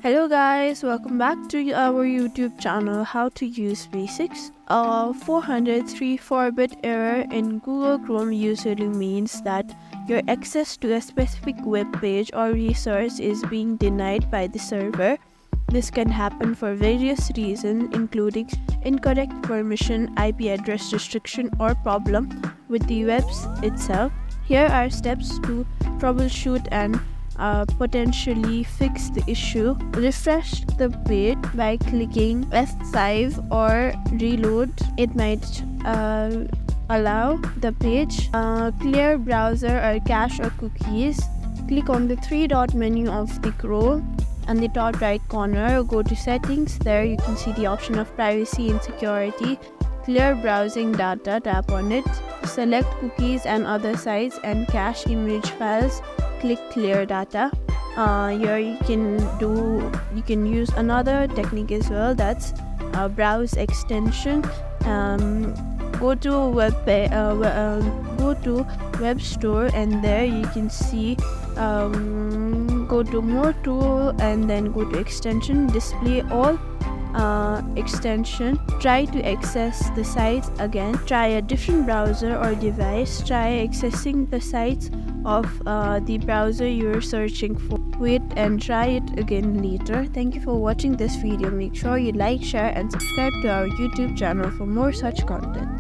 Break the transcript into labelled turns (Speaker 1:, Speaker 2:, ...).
Speaker 1: Hello guys, welcome back to our YouTube channel How to Use Basics. A 404-bit error in Google Chrome usually means that your access to a specific web page or resource is being denied by the server. This can happen for various reasons, including incorrect permission, IP address restriction, or problem with the web itself. Here are steps to troubleshoot and potentially fix the issue. Refresh the page by clicking F5 or reload. It might allow the page. Clear browser or cache or cookies. Click on the three-dot menu of the Chrome and the top right corner. Go to settings. There you can see the option of privacy and security. Clear browsing data, tap on it. Select cookies and other sites and cache image files. Click clear data. Here you can use another technique as well, that's browse extension. Go to web store, and there you can see go to more tool and then go to extension, display all extension. Try to access the sites again. Try a different browser or device. Try accessing the sites of the browser you're searching for. Wait and try it again later. Thank you for watching this video. Make sure you like, share and subscribe to our YouTube channel for more such content.